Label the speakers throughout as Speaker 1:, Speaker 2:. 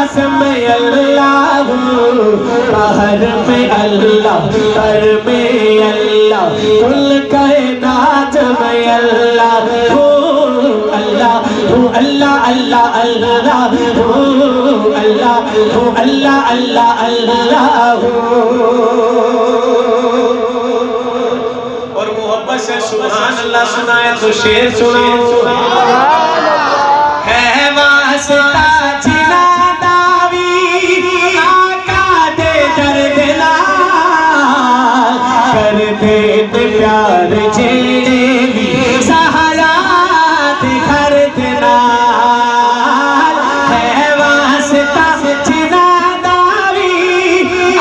Speaker 1: सांस में अल्लाह, बाहर में अल्लाह, घर में अल्लाह, कुल कायनात में अल्लाह हो, अल्लाह हो, अल्लाह अल्लाह अल्लाह हो, अल्लाह हो, अल्लाह अल्लाह अल्लाह हो। और मोहब्बत से सुभान अल्लाह सुनाए तो शेर सुनाओ। है वास्ता जिना दावी आका दे दर्द ना कर दे प्यार जेड़े भी सहारा दे घर देना। है वास्ता जिना दावी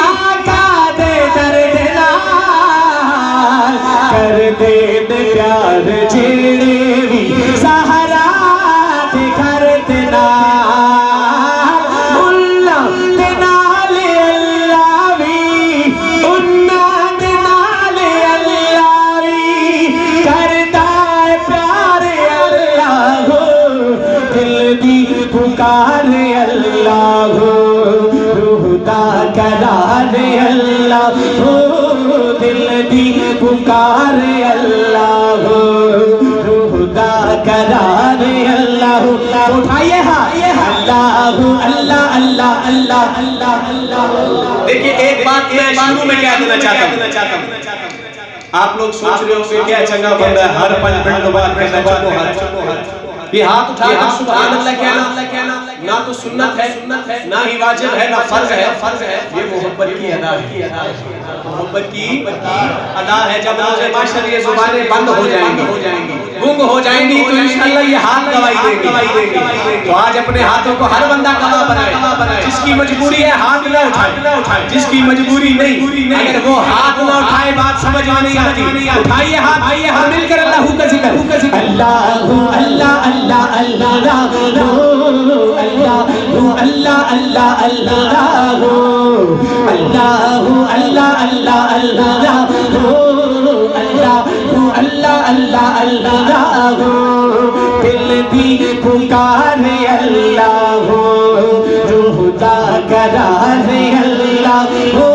Speaker 1: आका दे दर्द ना कर दे प्यार जेड़े भी सहारा दे घर देना। मुल्ला दे नाले अल्लाह वी, उन्ना दे नाले अल्लाह वी, करदा है प्यार अल्लाह हो, दिल दी पुकार अल्लाह हो, रूहदा करार अल्लाह हो, दिल दी पुकार अल्लाह हो, रूहदा करार अल्लाह हो। उठाइए हाथ, अल्लाह अल्लाह अल्लाह अल्लाह अल्लाह अल्लाह। देखिए एक बात मैं शुरू में क्या देना चाहता हूँ। आप लोग सोच रहे हो क्या चंगा बंदा है, हर 5 मिनट के बाद कहना चलो हाथ, ये हाथ उठा के सुभान अल्लाह कहना ना तो सुन्नत है ना ही वाजिब है ना फर्ज है। ये मोहब्बत की अदा है, मोहब्बत की अदा है। जब रोज़े माशर ये जुबानें बंद हो जाएंगी, गुंग हो जाएंगी, तो इंशाअल्लाह ये हाथ गवाही देंगे। तो आज अपने हाथों को हर बंदा गवाह बनाए। जिसकी मजबूरी है हाथ ना उठाए, जिसकी मजबूरी नहीं अगर वो हाथ ना उठाए बात समझ में नहीं आती। उठाइए हाथ, आइए हम मिलकर अल्लाह का जिक्र, अल्लाह अल्लाह अल्लाह अल्लाह अल्लाह अल्लाह अल्लाह अल्लाह हो, अल्लाह अल्लाह अल्लाह अल्लाह हो, अल्लाह अल्लाह अल्लाह अल्लाह हो, दिल दी पुकार अल्लाह हो, रूहदा करार अल्लाह हो,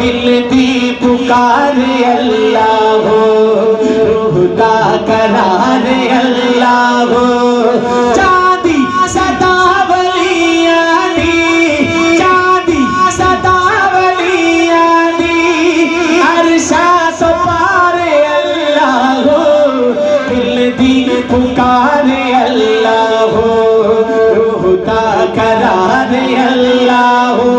Speaker 1: दिल दी पुकार अल्लाह हो, रूहदा करार अल्लाह हो। चांदी सदा वलियां दी, चांदी सदा वलियां दी, अरशा सो पारे अल्लाह हो, दिल दी पुकार अल्लाह हो, रूहदा करार अल्लाह हो।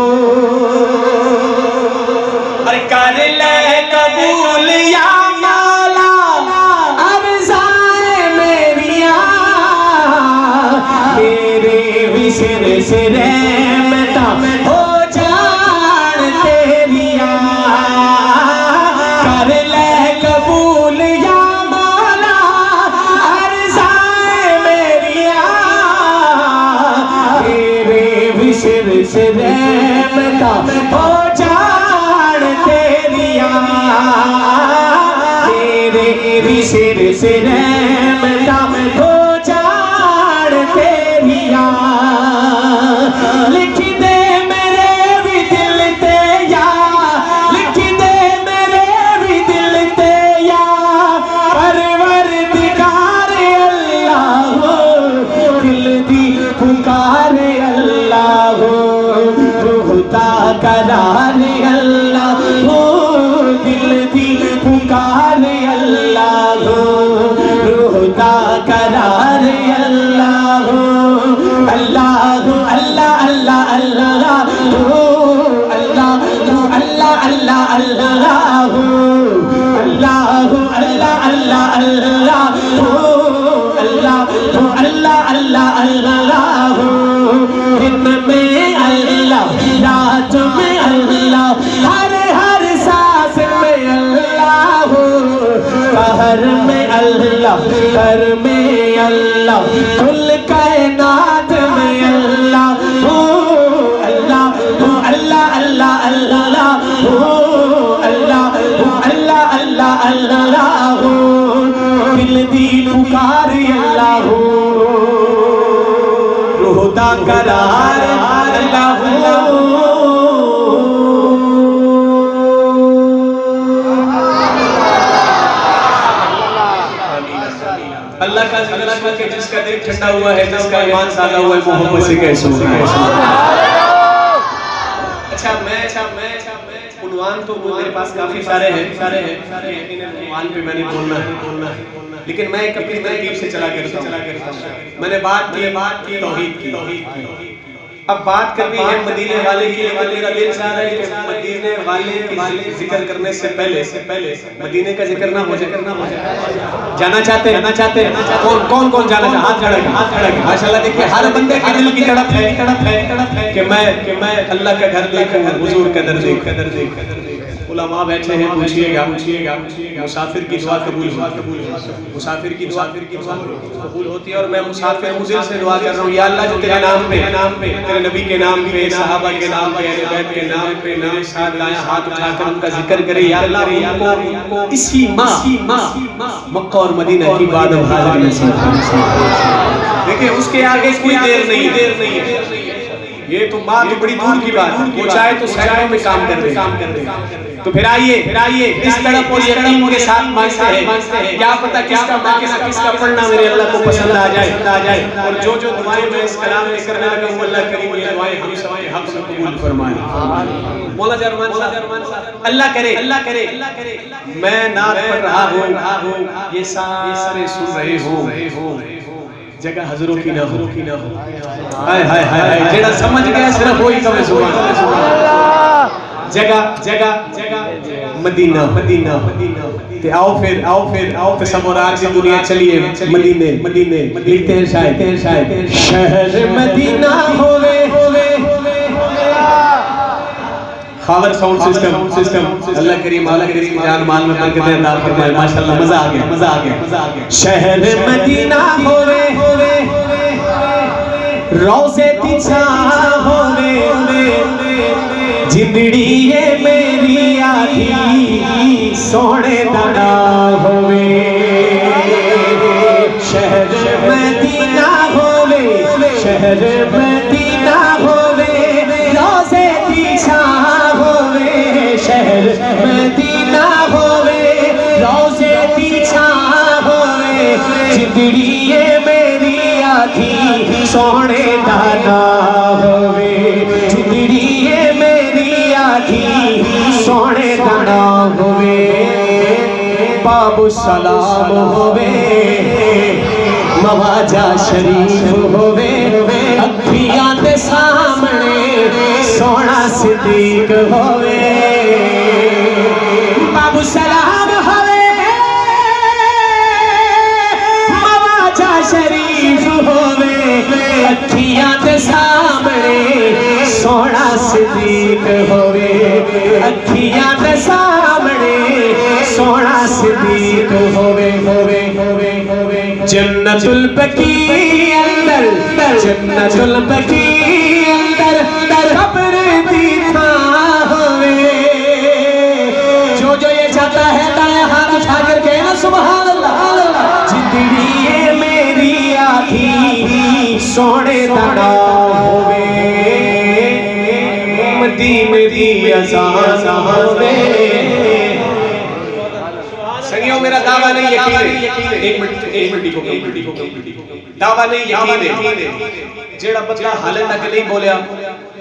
Speaker 1: और कर ले कबूल या मौला अर्ज़ाए मेरिया, मेरे विसर से रहमता हो जान तेरिया। कर ले कबूल या मौला अर्ज़ाए मेरिया, मेरे विसर से रहमता हो जान तेरिया, मेरे विसर से रहमता हो जान तेरिया। लिख दे मेरे भी दिल ते या, लिख दे मेरे भी दिल ते या, परवरदिगार अल्लाह हो, दिल दी पुकार अल्लाह हो, रूहदा करार अल्लाह हो, दिल दी पुकार अल्लाह हो, रूहदा करार अल्लाह हो, अल्लाह अल्लाह अल्लाह अल्लाह हो, अल्लाह अल्लाह अल्लाह अल्लाह हो, अल्लाह अल्लाह अल्लाह अल्लाह हो, अल्लाह अल्लाह अल्लाह अल्लाह हो। दिन में अल्लाह, रात में अल्लाह, हर हर सांस में अल्लाह हो, बाहर में अल्लाह, घर में अल्लाह, कुल कायनात में अल्लाह हो, अल्लाह अल्लाह अल्लाह अल्लाह हो, अल्लाह अल्लाह अल्लाह अल्लाह हो, दिल दी पुकार अल्लाह हो, रूहदा करार दिल ठंडा हुआ है, जिसका ईमान सादा हुआ है, मोहब्बत से कैसे अच्छा मैं उन्वान तो मेरे पास काफी सारे हैं उन्वान पे मैंने बोलना है लेकिन मैं एक अपनी तरकीब से चला करता हूं। मैंने बात की तौहीद की। अब बात करनी है मदीने वाले की, लेकिन मेरा दिल चाह रहा है कि मदीने वाले की जिक्र करने से पहले मदीने का जिक्र ना हो जाए। जाना चाहते हैं कौन जाना चाहते? हाथ खड़ा माशाल्लाह। देखिए हर बंदे के दिल की तड़प है कि मैं अल्लाह का घर देखूं, हुजूर का दर देखूं। उलमा बैठे हैं, पूछिएगा मुसाफिर की दुआ कबूल मुसाफिर की दुआ कबूल होती है। और मैं मुसाफिर हूं, दिल से दुआ कर रहा हूं, या अल्लाह जो तेरे नाम पे तेरे नबी के नाम पे, सहाबा के नाम पे, अहले बैत के नाम पे मेरे साथ दाएं हाथ उठाकर उनका जिक्र करे। या अल्लाह उनको इसी माह मक्का और मदीना की बाद हाजिर नसीब फरमा। देखिए उसके आगे कोई देर नहीं है। ये तो बात बड़ी दूर की बात है, वो चाहे तो शहरों में काम कर दे। तो फिर आइए इस तरफ और यकीन के साथ मांगते हैं, क्या पता किसका मांगना किसका पढ़ना मेरे अल्लाह को पसंद आ जाए। और जो दुआएं मैं इस कलाम में करने लगा हूं, अल्लाह करीम ये दुआएं हम सबके हक में कबूल फरमाए। मौला जरमान साहब अल्लाह करे मैं नात पढ़ रहा हूं, ये सारे सुन रहे हो, जगह हजरों की ना हो। हाय हाय हाय, जेड़ा समझ गया सिर्फ वही कहे सुभान अल्लाह। जगह मदीना ते आओ फिर तो सब और आज दुनिया चलिए मदीने लिखते हैं शायद शहर मदीना होवे खावर साउंड सिस्टम अल्लाह करीम जान माल में बरकत अता फरमाए। माशाल्लाह मजा आ गया। शहर मदीना होवे रोज़े दी छां होवे जिंदड़ी ये मेरी आधी सोने दाना होवे। शहर मदीना होवे रोज़े दी छां होवे। शहर मदीना होवे रोज़े दी छां होवे जिंदड़ी ये मेरी आधी सोने दाना होवे। जिंदड़ी ये मेरी आधी सोने दाना होवे। बाबू सलाम होवे नवाजा शरीफ होवे अखियां दे सामने सोना सिद्दीक होवे। बाबू सलाम होवे नवाजा शरीफ होवे अखियां दे सामने सोना सिद्दीक होवे। अखियां दे सामने सोना सिद्दीक होवे। जन्नतुल बकी अंदर कब्र दी थां होवे। जो ये चाहता है दाएं हाथ उठा कर कहना सुभान अल्लाह। जिंदड़ी ये मेरी आधी सोने दाना होवे। मदीने दी अज़ान होवे। संगियों मेरा दावा नहीं यकीन है। एक मिनट दावा नहीं यकीन है। जेड़ा बंदा हाले तक नहीं बोलिया,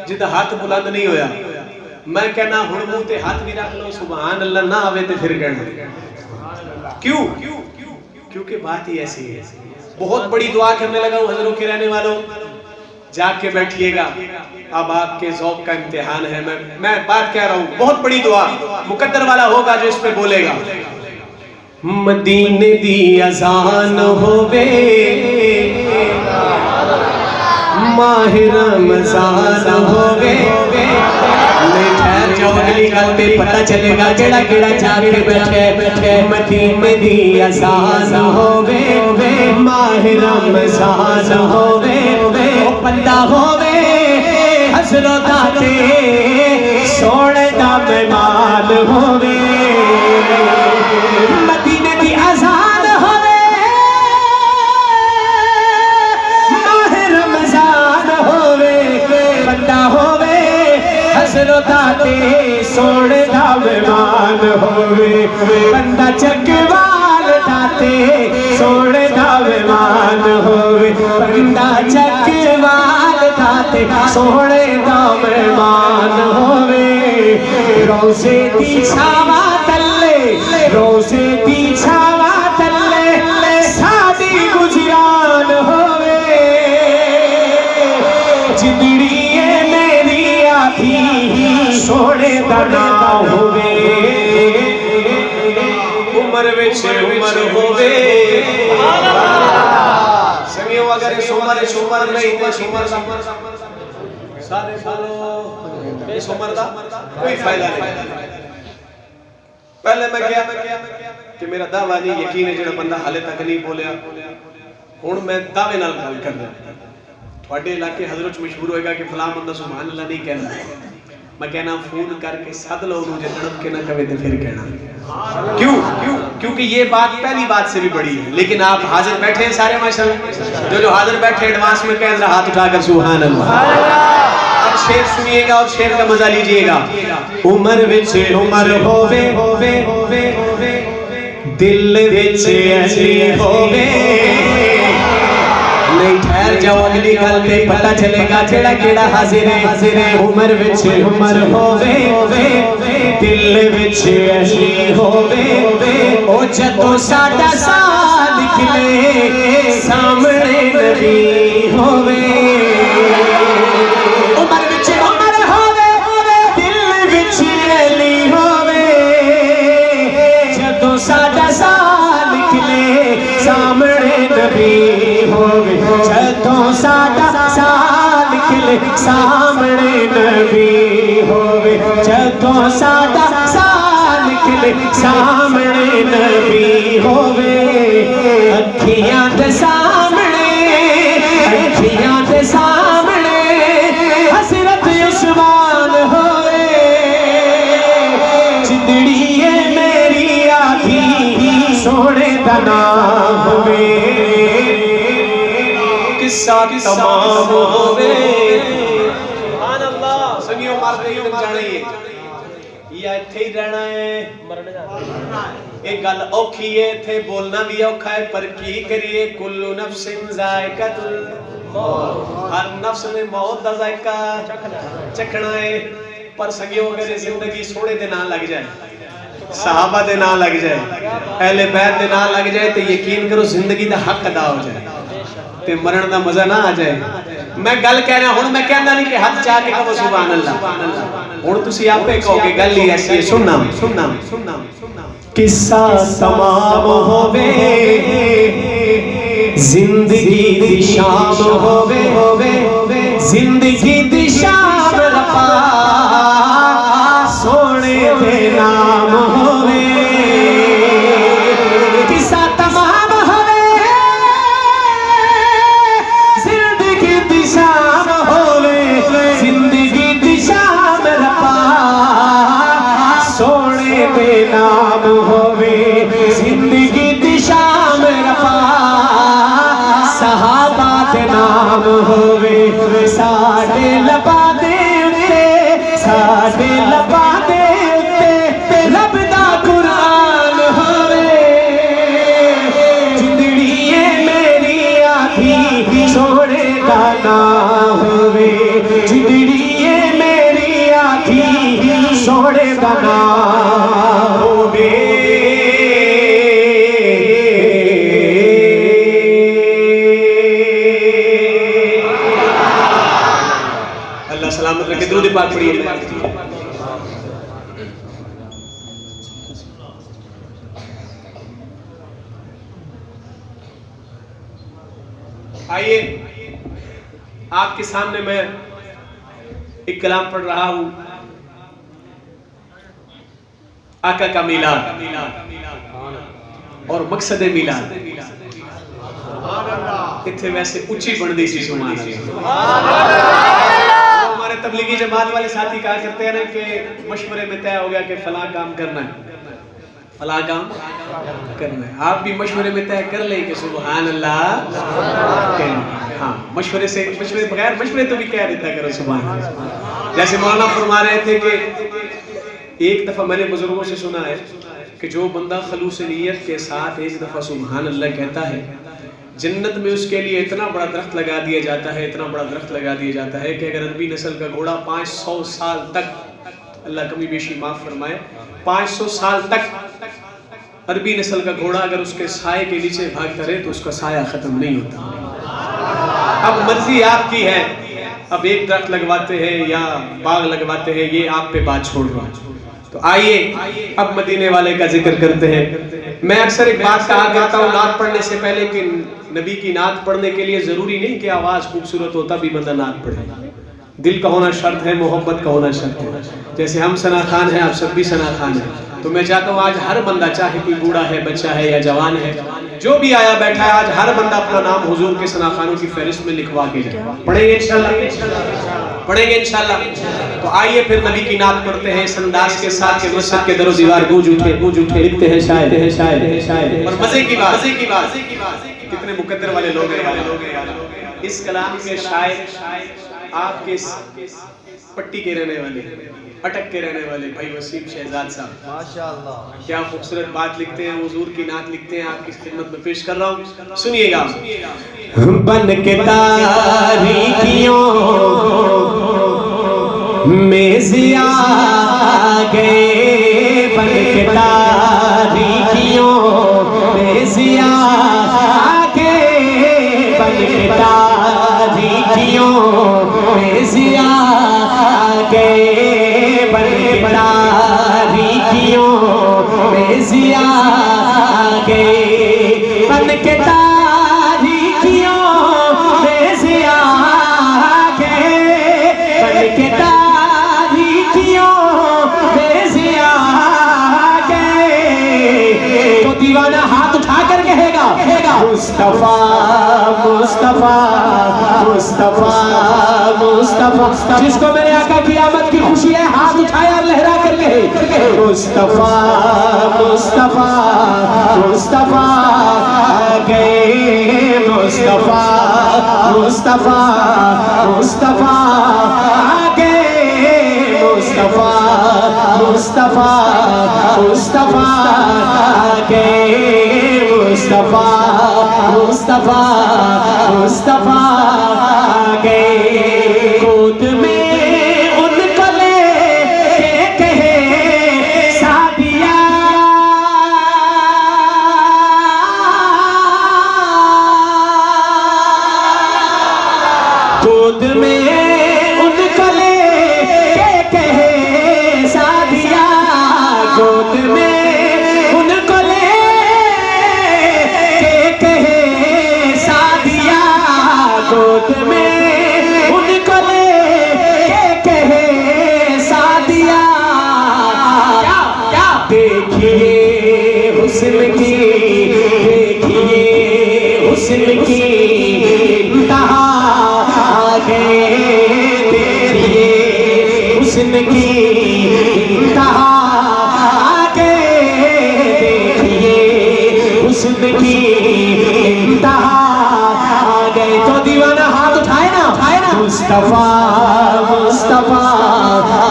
Speaker 1: जिदा हाथ बुलंद नहीं होया, मैं कहना हुण मुंह ते हाथ भी रख लो सुभान अल्लाह ना आवे ते फिर कहना क्यों? क्योंकि बात ही ऐसी है। बहुत बड़ी दुआ करने लगा हूं हजरों के रहने वालों, जाग के बैठिएगा। अब आपके ज़ौक़ का इम्तिहान है। मैं बात कह रहा हूं, बहुत बड़ी दुआ मुकद्दर वाला होगा जो इस पे बोलेगा। मदीने दी अज़ान होवे माह रमज़ान होवे। ठहर जाओ, अगली गल पे पता चलेगा केड़ा जाके बैठे। मदीने दी अज़ान होवे माह रमज़ान होवे। ओ बंदा होवे हज़रों दाते सोने दा मेहमान होवे। मदीने दी अज़ान होवे माह रमज़ान होवे। बंदा होवे हज़रों दाते सोने दा मेहमान होवे। बंदा चकवाल दाते सोने दा मेहमान होवे। सोहने दा मेहमान होवे रोज़े दी छावा तले रोज़े दी छावा तले साडी गुजरान होवे जिंदड़ी मेरी आखी सोहने दा नाम होवे उमर विच उमर होवे समियो अगर सुमर सुमर नहीं तो सुमर सारे बोलो बेसुमर दा कोई फायदा नहीं। पहले मैं क्या कि मेरा दावा नहीं यकीन है जेड़ा बंदा हाले तक नहीं बोलिया हुण मैं दावे नाल गल करना थोड़े इलाके हजरत मशहूर होएगा कि फलां बंदा सुभान अल्लाह नहीं कहना मैं कहना फोन करके सद लो मुझे तड़प के ना कवे तो फिर कहना क्यों क्योंकि ये बात पहली बात से भी बड़ी है। लेकिन आप हाजिर बैठे हैं सारे माशाल्लाह जो हाजिर बैठे एडवांस में कह हाथ उठाकर सुभान अल्लाह। अब शेर सुनिएगा और शेर का मजा लीजिएगा। उमर विच उमर होवे दिल विच अली होवे नहीं ठहर जाओ अगली गल पे पता चलेगा जेड़ा केड़ा हाजिर है। उमर विच उमर होवे दिल विच अली होवे ओ जदों साडा साथ निकले सामने नबी होवे उमर विच उमर होवे दिल विच अली होवे जदों साडा साथ निकले सामने नबी होवे जदों साडा साथ निकले सामने नबी होवे जदों साडा साथ निकले सामने नबी होवे अखियां दे सामने हसरत उस्मान होवे जिंदड़ी मेरी आखी सोने दा नाम होवे किस्सा तमाम होवे सुभान अल्लाह। सुनियो मरते ही जाने या इत्थे ही रहना है मरने जाना एक गल औखी है इत्थे बोलना भी औखा है पर की करिए कुल्लु नफ्सिन जायकातुल मौत हर नफ्स ने मौत दा जायका चखना है। पर संगियो अगर जिंदगी सोने दे नाल लग जाए सहाबा दे नाल लग जाए अहले बैत दे नाल लग जाए तो यकीन करो जिंदगी दा हक अदा हो जाए ते मरण दा मजा ना आ जाए। मैं गल कह रहा हुण मैं कहंदा नहीं कि हाथ चाह के कहो सुभान अल्लाह हुण तुसी आपे कहोगे गल ही ऐसी है। सुनना किस्सा तमाम होवे जिंदगी दी शाम होवे जिंदगी दी शाम रब्बा सोने दे नाम होवे किस्सा तमाम होवे जिंदगी दी शाम होवे जिंदगी दी शाम रब्बा सोने दे नाम होवे जिंदगी दी शाम रब्बा सहाबा दे नाम होवे साडे लबा दे उत्ते साडे लबा दे उत्ते रब दा कुरान होवे जिंदड़ी मेरी आखी सोने दा नाम होवे जिंदड़ी मेरी आखी सोने दा नाम होवे। सलामत रखे दुरूद पाक पढ़िए। आइए आपके सामने मैं एक कलाम पढ़ रहा हूं आका का मिलाद और मकसद मिलाद इतने वैसे उच्ची बनती सी सुभान अल्लाह। हमारे तबलीगी जमात वाले साथी कहा करते हैं ना कि मशवरे में तय हो गया कि फला काम करना है फला काम करना है आप भी मशवरे में तय कर ले कि सुभान अल्लाह कहना। हाँ मशवरे बगैर मशवरे तो भी कह देता करो सुभान अल्लाह। जैसे मौलाना फरमा रहे थे कि एक दफा मैंने बुजुर्गों से सुना है कि जो बंदा खलूस नीयत के साथ एक दफा सुभान अल्लाह कहता है जन्नत में उसके लिए इतना बड़ा दरख्त लगा दिया जाता है, इतना बड़ा दरख्त लगा दिया जाता है कि अगर अरबी नस्ल का घोड़ा 500 साल तक, अल्लाह कमी बेशी माफ फरमाए, 500 साल तक अरबी नस्ल का घोड़ा अगर उसके साए के नीचे भागता रहे तो उसका साया खत्म नहीं होता। अब मर्जी आपकी है, अब एक दरख्त लगवाते हैं या बाग लगवाते हैं, ये आप पे बात छोड़ रहा हूं। तो आइए अब मदीने वाले का जिक्र करते हैं। मैं अक्सर एक बात कहा करता हूँ नात पढ़ने से पहले कि नबी की नात पढ़ने के लिए जरूरी नहीं कि आवाज खूबसूरत होता भी बंदा नात पढ़े, दिल का होना शर्त है, मोहब्बत का होना शर्त है। जैसे हम सना खान हैं, आप सब भी सना खान हैं, तो मैं चाहता हूँ आज हर बंदा, चाहे कोई बूढ़ा है, बच्चा है या जवान है, जो भी आया बैठा है, आज हर बंदा अपना नाम हुजूर के सना खानों की फहरिस्त में लिखवा के जाए। पढ़ेंगे इंशाल्लाह, पढ़ेंगे इंशाल्लाह। तो आइए फिर नबी की नात पढ़ते हैं इस अंदाज के साथ कि मस्जिद के दरो दीवार गूंज उठे, लिखते हैं शायद। और मजे की बात, कितने मुकद्दर वाले लोग हैं इस कलाम के शायर, आपके पट्टी के रहने वाले, अटक के रहने वाले भाई वसीम शहजाद साहब, माशाअल्लाह क्या खूबसूरत बात लिखते हैं, हुजूर की नात लिखते हैं, आपकी खिदमत में पेश कर रहा हूँ, सुनिएगा। बन के तारीकियों में जिया गए, बन के तारीकियों में जिया गए, बन के तारीकियों में जिया गए, बन के तारीकियों में जिया गए, बन के तारीकियों में जिया गए, बन के तारीकियों में जिया गए। तो दीवाना हाथ उठा कर कहेगा मुस्तफा मुस्तफा मुस्तफा मुस्तफा, जिसको मेरे आका की आमद की खुशी है हाथ उठाया और लहरा कर कहे मुस्तफा मुस्तफा मुस्तफा गए, मुस्तफा मुस्तफा मुस्तफा गए, मुस्तफा मुस्तफा मुस्तफा गए, मुस्तफा मुस्तफा मुस्तफा गए। गोद में उनको ले कहे सादिया, गोद में उनको ले कहे सादिया, गोद में उनको ले कहे सादिया, गोद में उनको ले कहे सादिया। देखिए हुस्न की, देखिए हुस्न की इंतहा गए, देखिए हुस्न की इंतहा गए, देखिए हुस्न की इंतहा गए। तो दीवाना हाथ उठाए ना, मुस्तफा मुस्तफा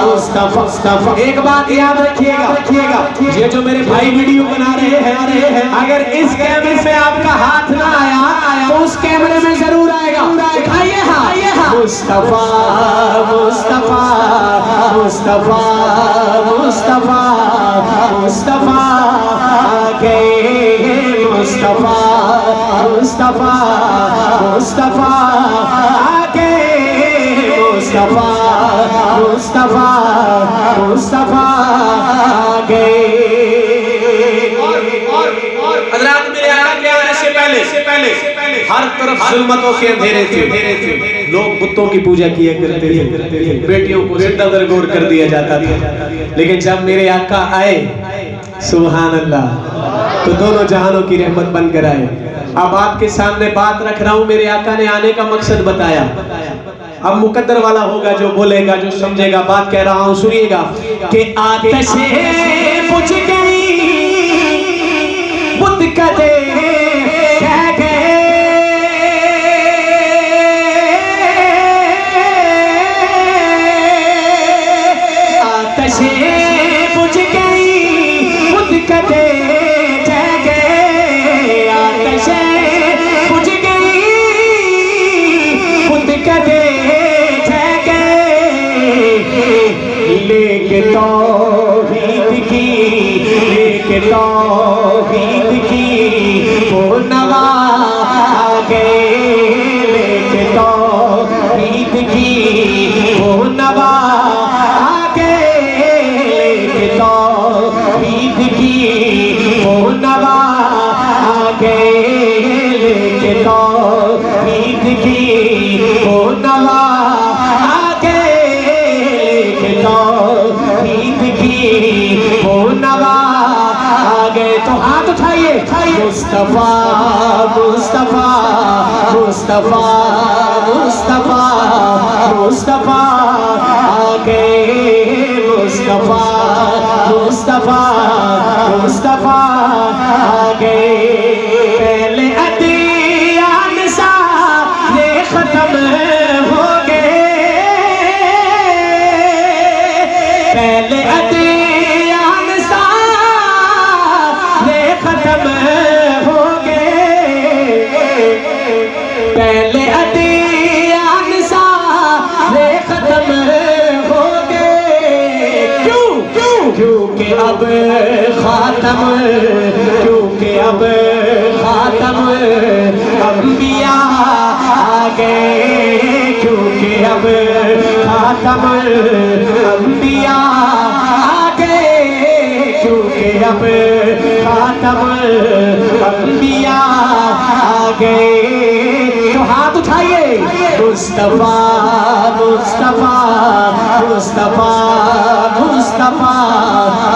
Speaker 1: मुस्तफा मुस्तफा। एक बात याद रखिएगा, ये जो मेरे भाई वीडियो बना रहे हैं, अगर इस कैमरे से आपका हाथ ना आया तो उस कैमरे में जरूर आएगा। उठाइए हाथ, मुस्तफा मुस्तफा मुस्तफा मुस्तफा मुस्तफा गए, मुस्तफा मुस्तफा मुस्तफा गए, मुस्तफा मुस्तफा मुस्तफा गए। हज़रात मेरे आका के आने से पहले हर तरफ जुल्मतों के अंधेरे थे, लोग बुतों की पूजा किया करते थे, बेटियों को जिंदा दरगोर कर दिया जाता था। लेकिन जब मेरे आका आए, सुभान अल्लाह, तो दोनों जहानों की रहमत बनकर आए। अब आपके सामने बात रख रहा हूं, मेरे आका ने आने का मकसद बताया। अब मुकद्दर वाला होगा जो बोलेगा, जो समझेगा, बात कह रहा हूं, सुनिएगा कि आतिशें बुझ गई, बुत कदे कह गए, आतिशें बुझ गई, बुत कदे कह गए, आतिशें बुझ गई, लेके तौहीद की, लेके तौहीद की वो नवा आ गए, लेके तौहीद की वो नवा आ गए, लेके तौहीद की वो नवा आ गए, लेके तौहीद की वो नवा आ गए, लेके तौहीद की वो नवा आ गए। तो हाथ उठाइए, मुस्तफा मुस्तफा मुस्तफा मुस्तफा मुस्तफा आ गए, मुस्तफा मुस्तफा मुस्तफा आ गए। पहले अदियान सारे खत्म हो गए, पहले अदियान सारे खत्म हो गए, पहले अदियान सारे खत्म हो गए। क्यों क्यों क्योंकि अब खातम, क्योंकि अब खातम अंबिया आ गए, क्योंकि अब खातम अंबिया आ गए, क्योंकि अब खातम अंबिया आ गए। तो हाथ उठाइए, मुस्तफा मुस्तफा मुस्तफा मुस्तफा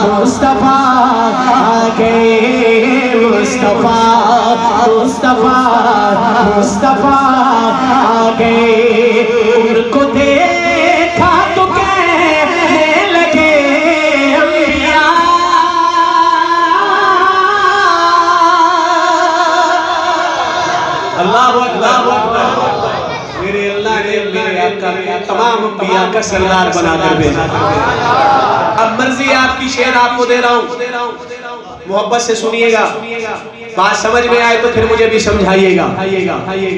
Speaker 1: मुस्तफा आ गए, मुस्तफा मुस्तफा मुस्तफा आ गए। उनको देखा तो कहने लगे अंबिया, अल्लाह अकबर। मेरे अल्लाह ने मेरे आका तमाम अंबिया का सरदार बनाकर भेजा। अब मर्जी आपकी, शेर आपको दे रहा हूँ, मोहब्बत से सुनिएगा, बात समझ में आए तो फिर मुझे भी समझाइएगा।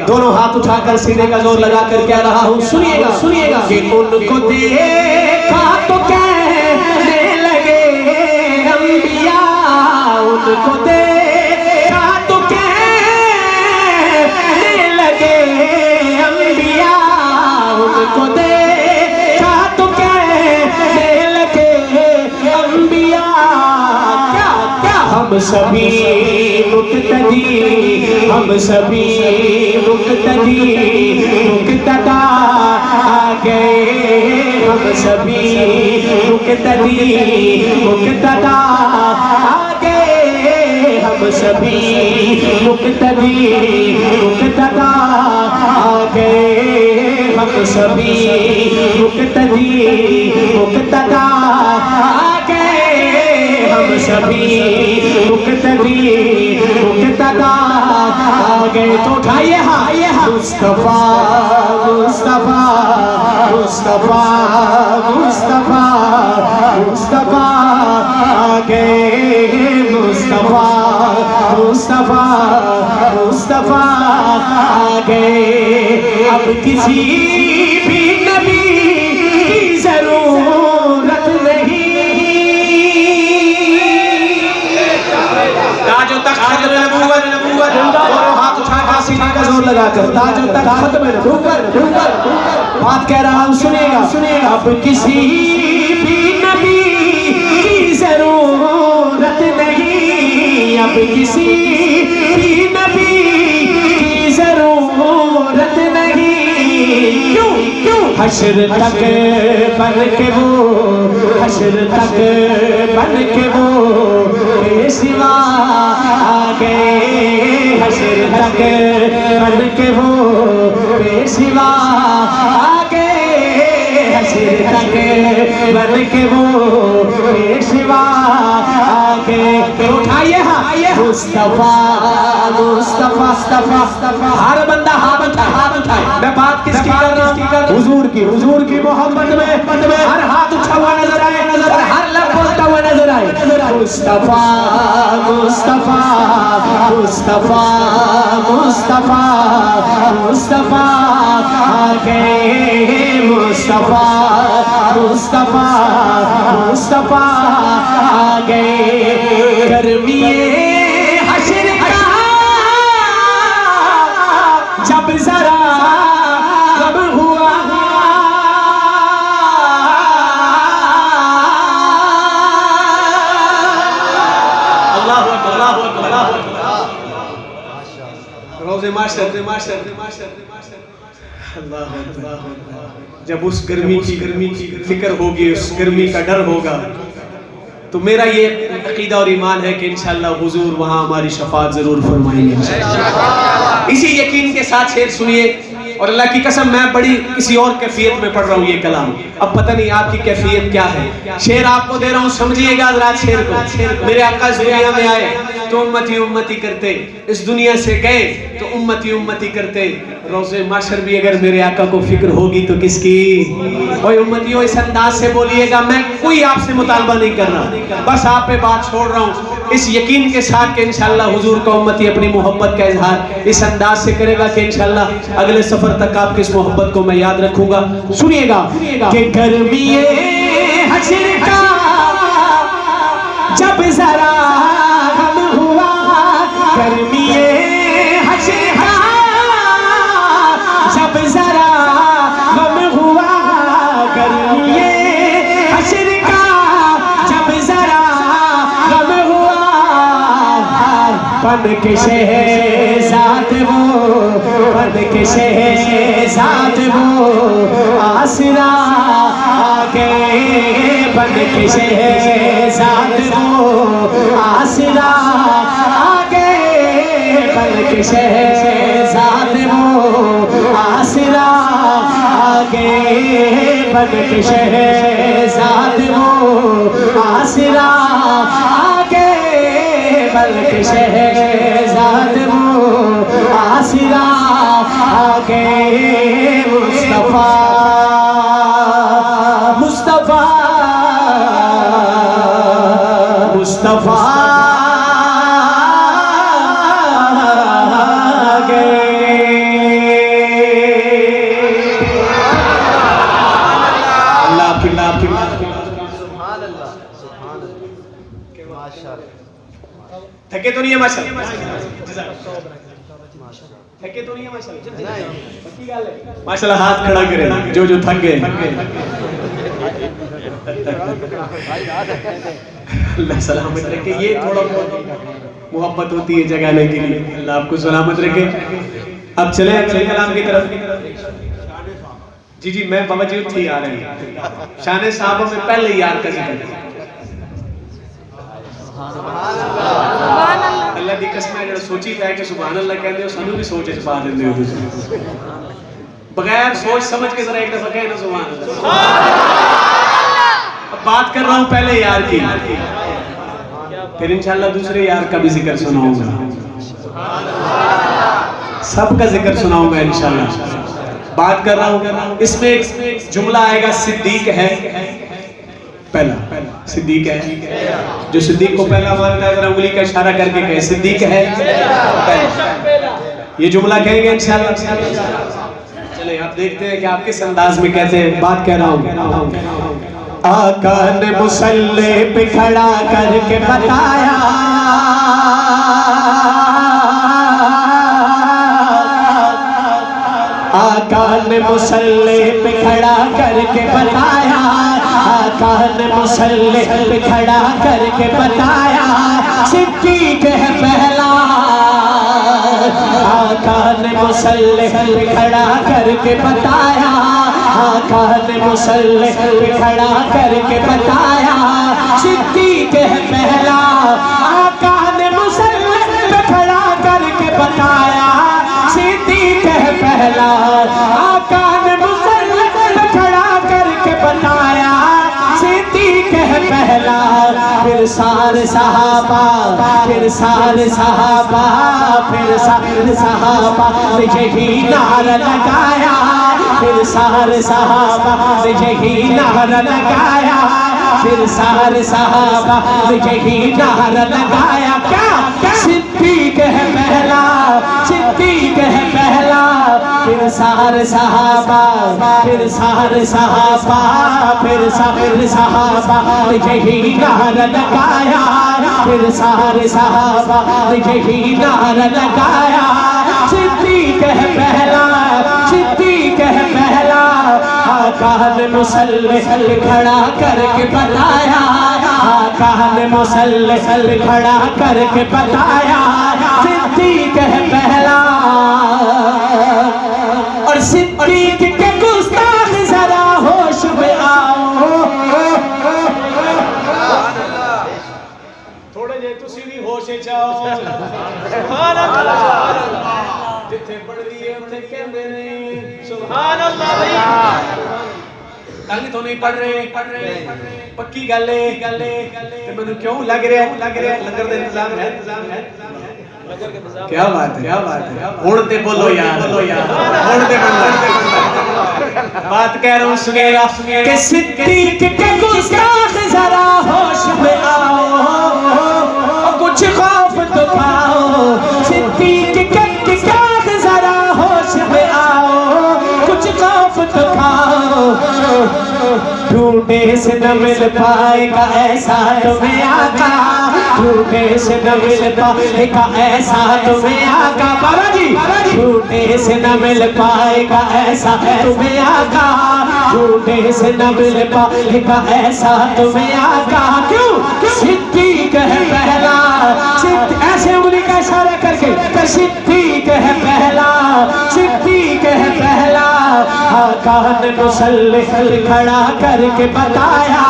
Speaker 1: दोनों हाथ उठाकर सीने का जोर लगाकर कह रहा हूँ, सुनिएगा सुनिएगा। कि उनको देखा तो कहने लगे अंबिया, उनको देखा तो कहने लगे अंबिया, उनको देखा तो कहने लगे अंबिया। क्या क्या हम सभी मुक्तदी, हम सभी मुक्तदी मुक्तदा आ गए, हम सभी मुक्तदी मुक्तदा आ गए, हम सभी मुक्तदी मुक्तदा आ गए, हम सभी मुक्तदी मुक्तदा आ गए, हम सभी मुक्तदी मुक्तदा आ गए। तो उठाइए हाँ, मुस्तफा मुस्तफा मुस्तफा मुस्तफा मुस्तफा आ गए, मुस्तफा मुस्तफा मुस्तफा आ गए। अब किसी भी नबी की जरूरत नहीं, ताजो तक खत्म नबूवत, हाथ उठाकर सीने का जोर लगाकर, ताजो तक खत्म नबूवत। बात कह रहा हूँ, सुनिएगा सुनिएगा। अब किसी भी नबी की जरूरत नहीं, अब किसी भी नबी की जरूरत नहीं। क्यों क्यों हश्र तक बन के वो, हश्र तक बन के वो बेसिवा आ गए, हश्र तक बन के वो बेसिवा आ गए, हश्र तक बन के वो बेसिवा आ गए। उठाइए हाँ, मुस्तफा मुस्तफा मुस्तफा। हर बंदा हाथ उठाए। मैं बात किसकी कर रहा हूँ? हुजूर की, हुजूर की मोहब्बत में हर हाथ उठा हुआ नजर आए और हर लफ्ज़ बोलता हुआ नजर आए। मुस्तफा मुस्तफा मुस्तफा मुस्तफा मुस्तफा आ गए, मुस्तफा मुस्तफा मुस्तफा आ गए। गर्मीए हश्र का जब जरा गम हुआ, अल्लाहु अकबर, अल्लाहु अकबर, अल्लाहु अकबर। रोज़े माशर, जब उस गर्मी की फिक्र होगी, उस गर्मी का डर होगा, तो मेरा ये अकीदा और ईमान है कि इंशाअल्लाह हुजूर वहाँ हमारी शफाअत जरूर फरमाएंगे। इसी यकीन के साथ शेर सुनिए। और अल्लाह की कसम मैं बड़ी किसी और कैफियत में पढ़ रहा हूँ ये कलाम, अब पता नहीं आपकी कैफियत क्या है। शेर आपको दे रहा हूँ, समझिएगा जरा शेर को। मेरे आका दुनिया में आए तो उम्मती उम्मती करते, इस दुनिया से गए तो उम्मती उम्मती करते। रोज़े माशर भी अगर मेरे आका को फिक्र होगी तो किसकी? कोई उम्मतियों इस अंदाज से बोलिएगा, मैं कोई आपसे मुतालबा नहीं कर रहा, बस आप पे बात छोड़ रहा हूँ इस यकीन के साथ कि इंशाअल्लाह हुजूर का उम्मती अपनी मोहब्बत का इजहार इस अंदाज से करेगा कि इंशाअल्लाह अगले सफर तक आपकी इस मोहब्बत को मैं याद रखूंगा। सुनिएगा कि गर्मीए हश्र का जब जरा गम हुआ, गर्मीए हश्र का जब जरा गम हुआ, गर्मीए हश्र का जब जरा गम हुआ, बन के शहज़ाद वो, बन के शहज़ाद वो आसरा आ गए, बन के शहज़ाद वो आसरा आ गए, बन के शहज़ाद वो आसरा आ गए, बन के शहज़ाद वो आसरा आ गए, बन के शहज़ाद वो आसरा आ गए। मुस्तफा मुस्तफा मुस्तफा आ गए। अल्लाह की सुभान अल्लाह, सुभान अल्लाह, माशाअल्लाह। थके तो नहीं है माशाअल्लाह, थके तो नहीं है माशाअल्लाह, माशाअल्लाह हाथ खड़ा करें जो जो थक गए। अल्लाह सलामत रखे, ये थोड़ा बहुत मोहब्बत होती है जगाने के लिए। अल्लाह आपको सलामत रखे। अब चले अगले कलाम की तरफ। जी मैं बाबा जी उठे आ रहे हैं, शान साहब में पहले यार का जिक्र। अल्लाह दी कसम है, जो सोची है कि सुभान अल्लाह कहते हो, सानू भी सोच च पा देंदे हो तुसीं, बगैर सोच समझ के जरा एक दफा कहना सुभान अल्लाह। अब बात कर रहा हूं पहले यार की, फिर इंशाअल्लाह दूसरे यार का भी जिक्र सुनाऊंगा, सबका जिक्र सुनाऊंगा इंशाअल्लाह। बात कर रहा हूं, इसमें एक जुमला आएगा सिद्दीक है, पहला सिद्दीक है। जो सिद्दीक को पहला मानता है जरा उंगली का इशारा करके कहे सिद्दीक है पहला। ये जुमला कहेंगे इंशाअल्लाह। चले आप देखते हैं कि आप किस अंदाज में कहते हैं। बात कह रहा हूँ, आका ने मुसल्ले पे खड़ा करके बताया, आका ने मुसल्ले पे खड़ा करके बताया, आका ने मुसल्ले पे खड़ा करके बताया, सिद्दीक है पहला। आका ने मुसल्ले पे खड़ा करके बताया, आका ने मुसल्ले पे खड़ा करके बताया, सिद्दीक है पहला। आका ने मुसल्ले पे खड़ा करके बताया, सिद्दीक है पहला। आका ने मुसल्ले पे खड़ा करके बताया, सिद्दीक है पहला। फिर सारे सहाबा, फिर सारे सहाबा, फिर सारे सहाबा ने यही नारा लगाया, फिर सारे सहाबा ने यही नारा लगाया, फिर सारे सहाबा ने यही नारा लगाया। क्या सिद्दीक है पहला, सिद्दीक है पहला, फिर सारे सहाबा, फिर सारे सहाबा, फिर सारे सहाबा यही नारा लगाया, फिर सारे सहाबा यही नारा लगाया। सिद्दीक है पहला, सिद्दीक है पहला, आका ने मुसल्सल खड़ा करके बताया, आका ने मुसल्सल खड़ा करके बताया। सिद्दीक है पहला, और सिद्दीक के गुस्ताख जरा होश में आओ। थोड़े जे तुसी भी होश च आओ। सुभान अल्लाह, जिथे पढ़ दिए उथे कहंदे ने सुभान अल्लाह। भाई तो नहीं पढ़ रहे, पक्की गल है ते मैनू क्यों लग रहा लंगर दा इंतजाम है। क्या बात है, हुण ते बोलो यार, हुण ते बोलो। बात कह रहा हूं, सुनेगा कि सिद्दीक के गुस्ताख जरा होश में आओ, कुछ खौफ तो खाओ। सिद्दीक के गुस्ताख जरा होश में आओ, कुछ खौफ तो खाओ। ढूंढे से न मिल पाएगा ऐसा तुम्हें आका, ढूंढे से न मिल पाएगा ऐसा तुम्हें आका। बाबा जी, ढूंढे से न मिल पाएगा ऐसा तुम्हें आका, ढूंढे से न मिल पाएगा ऐसा तुम्हें आका। क्यों? सिद्दीक है पहला, ऐसे उंगली का इशारा करके सिद्दीक है पहला, सिद्दीक है पहला। आका ने मुसल्सल खड़ा करके बताया,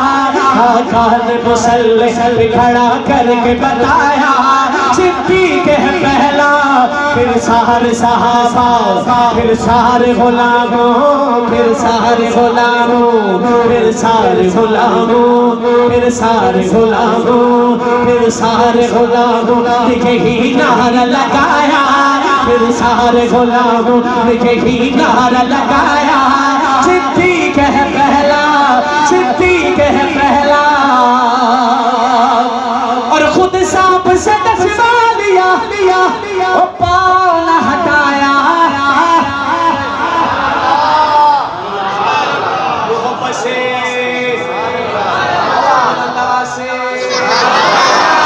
Speaker 1: आका ने मुसल्सल खड़ा करके बताया। सिद्दीक है पहला, फिर सारे सहाबा, फिर सारे गुलामों, फिर सारे गुलामों, फिर सारे गुलामों, फिर सारे गुलामों, फिर सारे गुलामों यही नारा लगाया, फिर सारे गुलामों यही नारा लगाया। सिद्दीक है पहला, सिद्दीक है पहला, और खुद सांप से डसवा लिया, ओ पाँव न हटाया।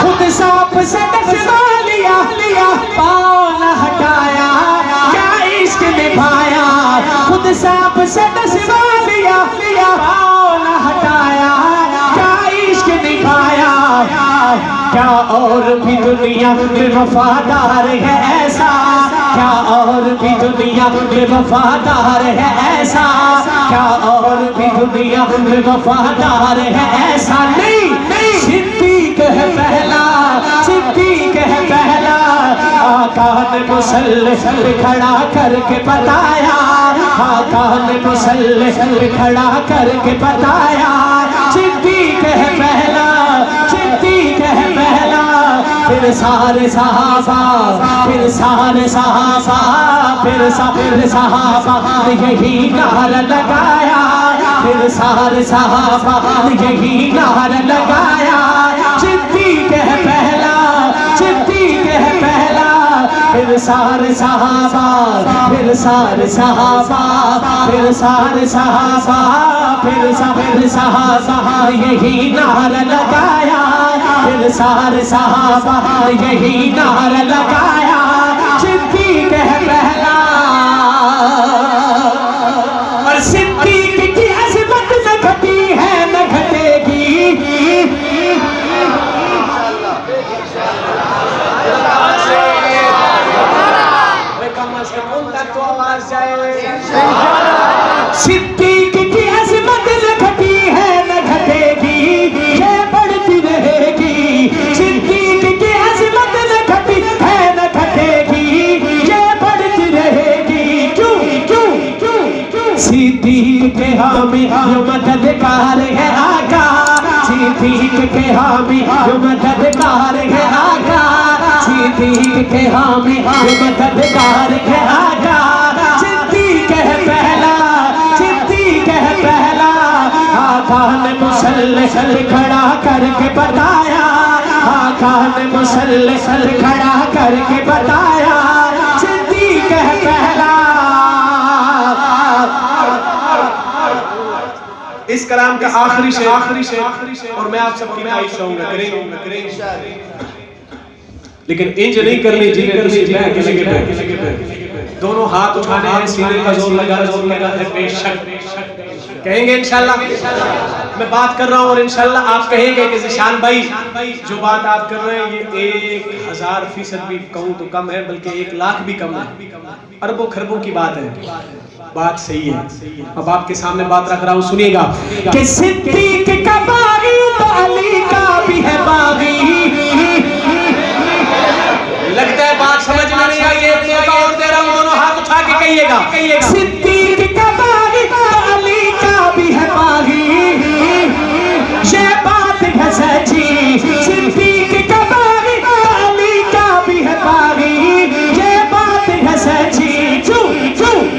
Speaker 1: खुद सांप से डसवा लिया, पाँव न हटाया, क्या इश्क निभाया। खुद सांप से डसवा लिया, पाँव न हटाया, क्या इश्क निभाया। क्या और भी दुनिया में वफादार है ऐसा, क्या और भी दुनिया में वफादार है ऐसा, क्या और भी दुनिया में वफादार है ऐसा। नहीं, सिद्दीक है पहला, सिद्दीक है पहला। आका ने मुसल्सल खड़ा करके बताया, आका ने मुसल्सल खड़ा करके बताया। सिद्दीक है पहला, सिद्दीक है पहला, फिर सारे सहाबा, फिर सारे सहाबा, फिर सारे सहाबा यही नारा लगाया, फिर सारे सहाबा यही नारा लगाया। सिद्दीक है पहला, सिद्दीक है पहला, फिर सारे सहाबा, फिर सारे सहाबा, फिर सारे सहाबा, फिर सारे सहाबा यही नारा लगाया, फिर सारे सहाबा यही नारा लगाया। सिद्दीक है पहला, और सिद्दीक की अज़मत न घटी है न घटेगी। तो आवाज जाए। सिद्दीक की अज़मत न घटी है न घटेगी, ये बढ़ती रहेगी। सिद्दीक की अज़मत न घटी है न घटेगी, ये बढ़ती रहेगी। क्यों क्यों क्यों क्यों? सिद्दीक के हामी जो मददगार है आका, सिद्दीक के हामी जो मददगार है आका, सिद्दीक के हामी जो मददगार है आका। सिद्दीक है पहला, सिद्दीक है पहला। आका ने मुसल्सल खड़ा करके बताया,
Speaker 2: आका ने मुसल्सल खड़ा करके बताया, सिद्दीक है पहला।
Speaker 1: इस कलाम का आखिरी शेर और मैं आप सबकी तारीफ चाहूंगा, करेंगे लेकिन इंज नहीं करनी चाहिए। दोनों हाथ उठाने हैं, सीने का जोर लगा है बेशक, कहेंगे इंशाल्लाह। मैं बात कर रहा हूँ और इंशाल्लाह आप कहेंगे कि ज़िशान भाई जो बात आप कर रहे हैं ये 1000% भी कहूँ तो कम है, बल्कि 1 लाख भी कम है, अरबों खरबों की बात है। बात सही है। अब आपके सामने बात रख रहा हूँ, सुनिएगा
Speaker 2: कि सिद्दीक का बागी तो अली का भी है बागी।
Speaker 1: लगता है बात समझ में नहीं आई है, और दे रहा हूँ, दोनों हाथ उठा के कहिएगा।
Speaker 2: सिद्दीक का बागी तो अली का भी है बागी, ये बात है सच्ची। सिद्दीक का बागी तो अली का भी है बागी, ये बात है सच्ची।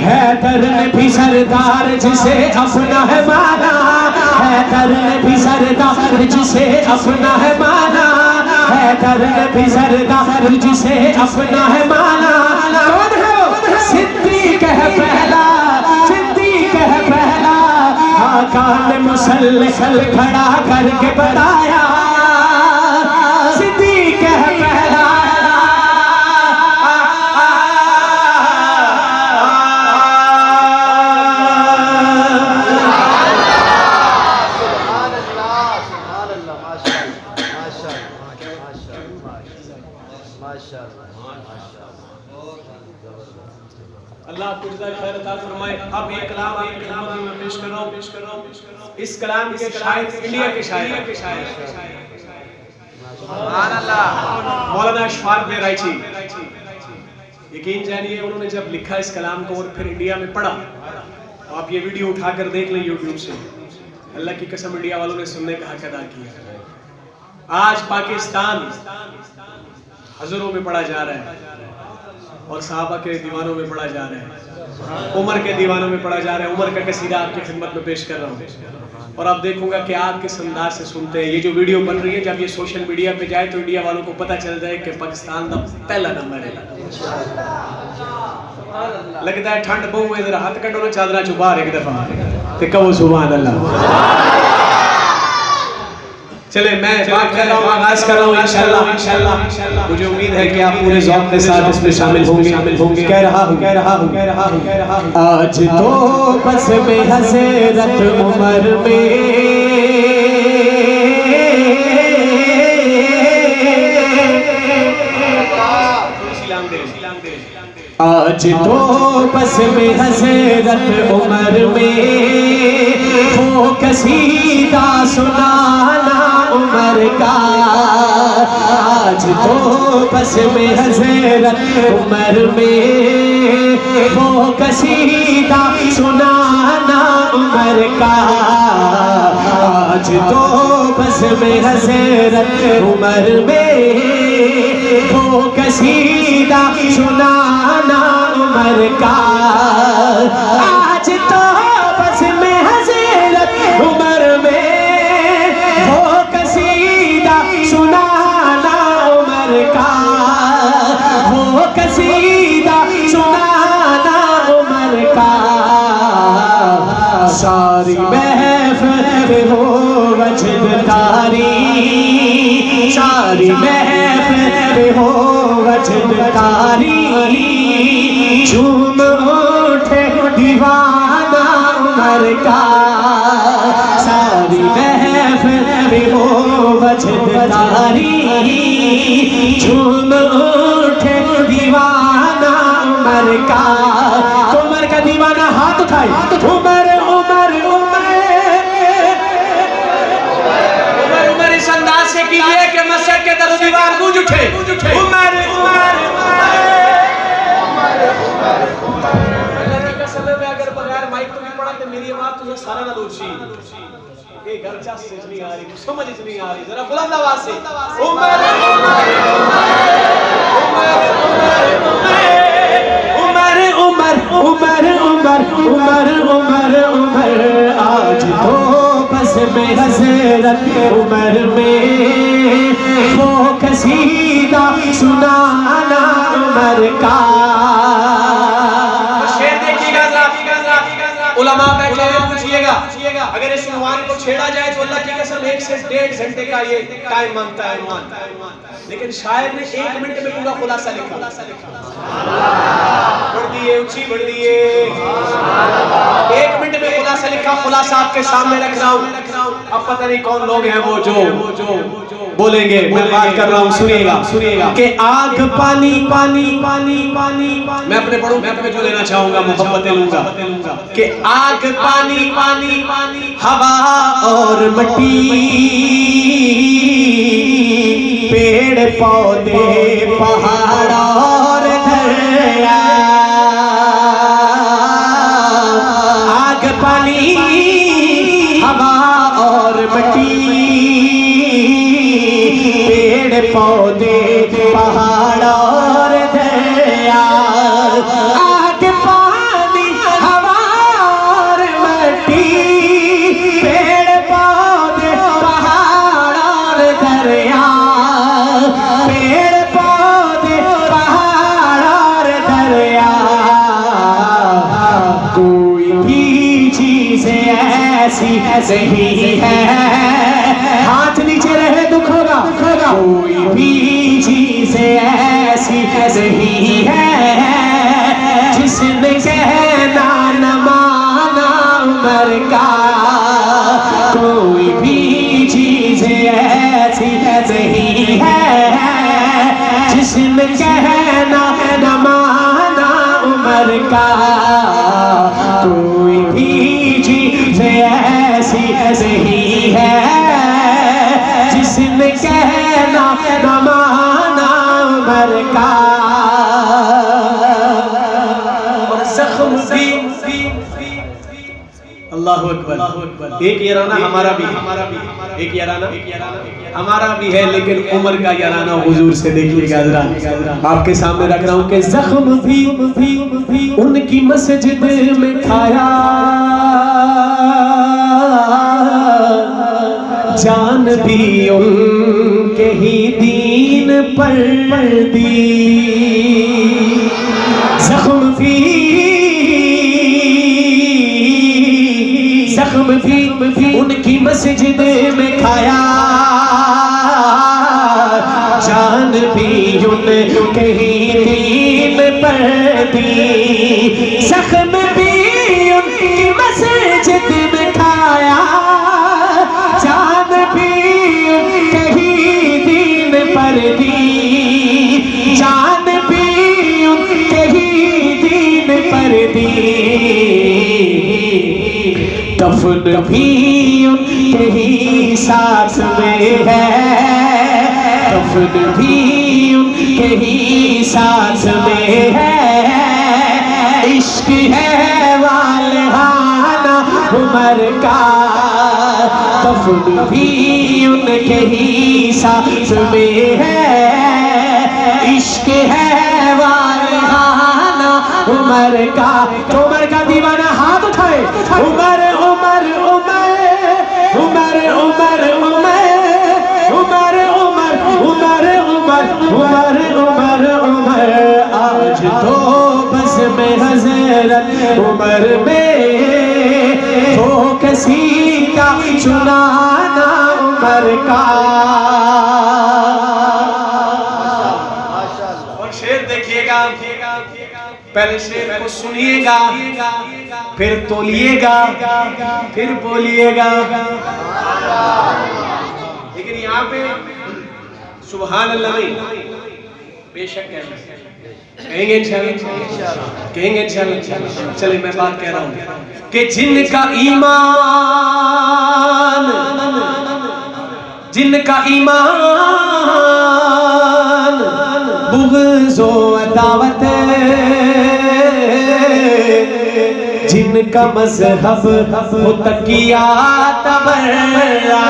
Speaker 2: हैदर ने भी सरदार जिसे अपना है माना, हैदर ने भी सरदार जिसे अपना है माना, हैदर ने भी सरदार जिसे अपना है माना। कौन है वो? सिद्दीक है पहला, सिद्दीक है पहला। आका ने मुसल्सल खड़ा करके बताया, सिद्दीक है पहला।
Speaker 1: अल्लाह आपको जज़ाए खैर अता फरमाए। अब एक कलाम आपकी खिदमत में पेश कर रहा हूँ। इस कलाम के शायर इंडिया के शायर सुभान अल्लाह मौलाना अशफाक बेराइची। यकीन जानिए उन्होंने जब लिखा इस कलाम को और फिर इंडिया में पढ़ा, आप ये वीडियो उठाकर देख लें यूट्यूब से, अल्लाह की कसम इंडिया वालों ने सुनने का हक अदा किया। आज पाकिस्तान हज़रों में पढ़ा जा रहा है और सहाबा के दीवानों में पढ़ा जा रहा है, उमर के दीवानों में पढ़ा जा रहा है। उमर का कसीदा आपकी खिदमत में पेश कर रहा हूँ और आप देखूंगा कि आप किस अंदाज से सुनते हैं। ये जो वीडियो बन रही है जब ये सोशल मीडिया पे जाए तो इंडिया वालों को पता चल जाए कि पाकिस्तान का पहला नंबर है। लगता है ठंड बहु है, जरा हाथ कटो ना चादरा चुपा एक दफा ते कहो सुभान अल्लाह। चले मैं बात कर रहा हूँ, आगाज कर रहा हूँ इंशाल्लाह। मुझे उम्मीद है कि आप पूरे ज़ौक़ के साथ इसमें शामिल होंगे। कह रहा हूँ
Speaker 2: आज तो बस में हज़रत उमर में, आज तो बस में हज़रत उमर में वो कसीदा सुनाना उमर का। आज तो बस में हज़रत उमर में वो कसीदा सुनाना उमर का। आज तो बस में हज़रत उमर में वो कसीदा सुनाना उमर का। आज तो बस में हज़रत उमर में वो कसीदा सुनाना उमर का, वो कसीदा सुनाना उमर का। सारी महफ़िल हो वजद तारी, सारी महफ़िल हो वजद तारी, झूम उठे दीवाना उमर का। सारी महफ़िल हो वजद तारी, झूम उठे दीवाना उमर का। उमर का दीवाना हाथ उठाए, उमर उमर उमर
Speaker 1: उमर इस अंदाज से कीजिए कि मस्जिद के दर दीवार गूंज उठे। उमर उमर अगर बगैर माइक तो नहीं पड़ा तो मेरी आवाज तुझे सारा ना दोषी ये घर चा से नहीं आ रही, समझ नहीं आ रही, जरा बुलंद आवाज से उमर
Speaker 2: उमर उमर उमर उमर उमर उमर। आज तो बस में हज़रत उमर में वो कसीदा सुनाना उमर का।
Speaker 1: शेर देखिएगा जरा, उलमा बैठे हैं, पूछिएगा अगर इस उन्वान को छेड़ा जाए तो अल्लाह की कसम 1 से 1.5 घंटे का ये टाइम मांगता है उन्वान, लेकिन शायर ने 1 मिनट में पूरा खुलासा लिखा। बढ़ दिए ऊंची बढ़ दिए, 1 मिनट में खुलासा लिखा। खुलासा आपके सामने रख रहा हूँ। अब पता नहीं कौन लोग हैं वो जो बोलेंगे, मैं बात कर रहा हूँ, सुनिएगा कि आग पानी पानी पानी पानी, मैं अपने बड़ों में जो लेना चाहूंगा मोहब्बतें लूंगा कि आग पानी पानी पानी हवा और मट्टी, पेड़ पौधे पहाड़ और दरिया, आग पानी हवा और मट्टी, पेड़ पौधे पहाड़ और दरिया, आग पानी हवा और मट्टी, पेड़ पौधे पहाड़ और दरिया, पेड़ पौधे पहाड़ और दरिया, कोई भी चीज ऐसी नहीं है, हाथ नीचे रहे दुख होगा, कोई भी चीज ऐसी नहीं है जिसने कहना न माना उमर का, कोई भी चीज ऐसी नहीं है जिसने कहना न माना उमर का, कोई भी चीज ऐसी नहीं है जिसने कहना न माना उमर का। और जख्म भी, अल्लाह अकबर, एक याराना हमारा भी, एक याराना हमारा भी है, लेकिन उमर का याराना हुजूर से देखिएगा जरा, आपके सामने रख रहा हूं कि जख्म भी उनकी मस्जिद में खाया, जान भी उनके ही दीन पर दी, जख्म भी उनकी मस्जिद में खाया, जान भी उनके ही दीन पर दी, जख्म भी उनकी मस्जिद में खाया, जान भी उनके ही दीन पर दी, जान भी उनके ही दीन पर दी, दफन भी उनके ही साथ में है, दफन भी उनके ही साथ में है, इश्क है वालहाना उमर का, दफन भी उनके ही साथ में है, इश्क है वालहाना उमर का। उमर का दीवाना हाथ उठाए, उमर उमर उमर उमर उमर उमर उमर उमर उमर उमर उमर उमर उमर, आज तो बस में हज़रत उमर में हो कसीदा सुनाना उमर का। और शेर देखिएगा, पहले शेर को सुनिएगा, फिर तोलिएगा, फिर बोलिएगा, लेकिन यहाँ पे सुभान अल्लाह नहीं, बेशक कहेंगे इंशाअल्लाह, कहेंगे इंशाअल्लाह। चलिए मैं बात कह रहा हूँ कि जिनका ईमान, जिनका ईमान बुग़्ज़ो अदावत, जिनका मज़हब हो तकिया तबर्रा,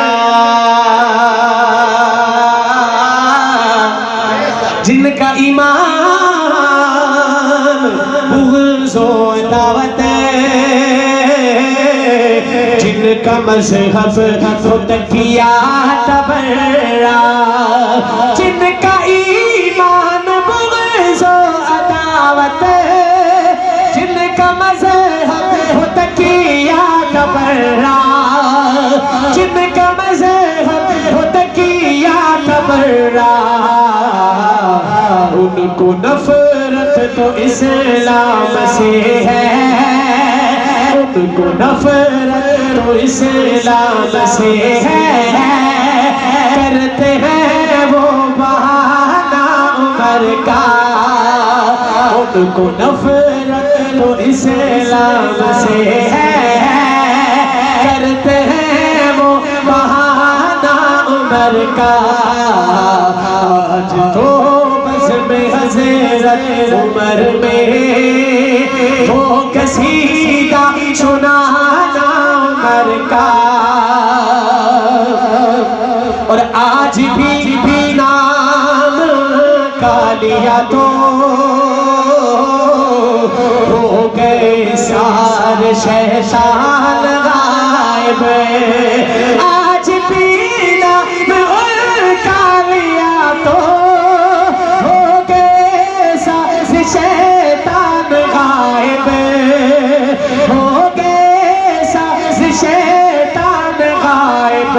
Speaker 1: जिनका ईमान बुग़्ज़ो अदावत, जिनका मज़हब हो तकिया तबर्रा,
Speaker 2: कुबरा, उनको नफरत तो इस्लाम से है, उनको नफरत तो इस्लाम से है। करते हैं वो बहाना उमर का, उनको नफरत तो इस्लाम से है। करते हैं वो बहाना उमर का। आज तो बस में हज़रत उमर में वो कसीदा सुनाना उमर का। और आज भी नाम का लिया तो हो गए सारे शैतान गायब। आज भी नाम का लिया तो हो गए सारे शैतान गायब, हो गए सारे शैतान गायब।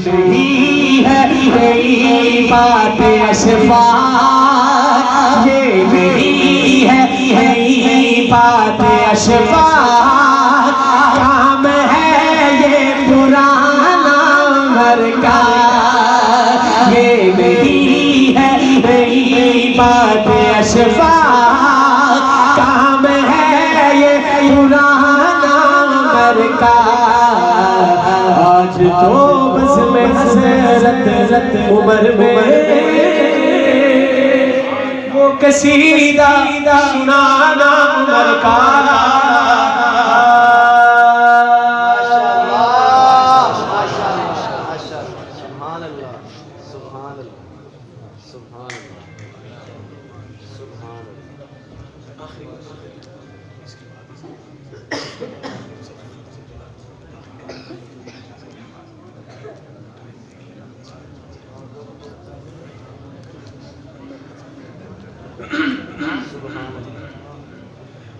Speaker 2: नहीं है यही बात अशफा, ये नहीं है यही बात अशफा। काम है ये पुराना उमर का, ये नहीं है यही बात अशफा। काम है ये पुराना उमर का। आज तो बस में हज़रत उमर में वो कसीदा सुनाना उमर का।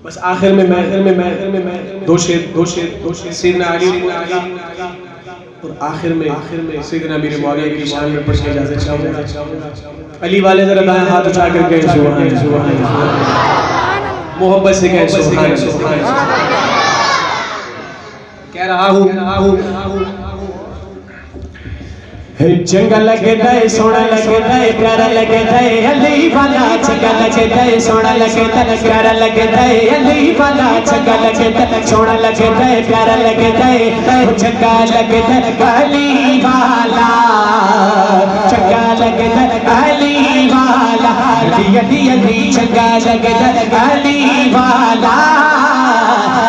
Speaker 2: बस आखिर में मैं दो शेर सैयदना अली और आखिर में सैयदना अमीर मुआविया की शान में पढ़ के इजाज़त चाहूँगा। अली वाले जरा दाएं हाथ उठा कर कहें सुभान अल्लाह, मोहब्बत से कहें सुभान अल्लाह। कह रहा हूँ चंगा लगता है, सोना लगता है, प्यारा लगता है अली वाला। चंगा लगता है, सोना लगता है, प्यारा लगता है अली वाला। चंगा लगता है, सोना लगता है, प्यारा लगता है, चंगा लगता है अली वाला। चंगा लगता है अली वाला, अली अली अली। चंगा लगता है अली वाला,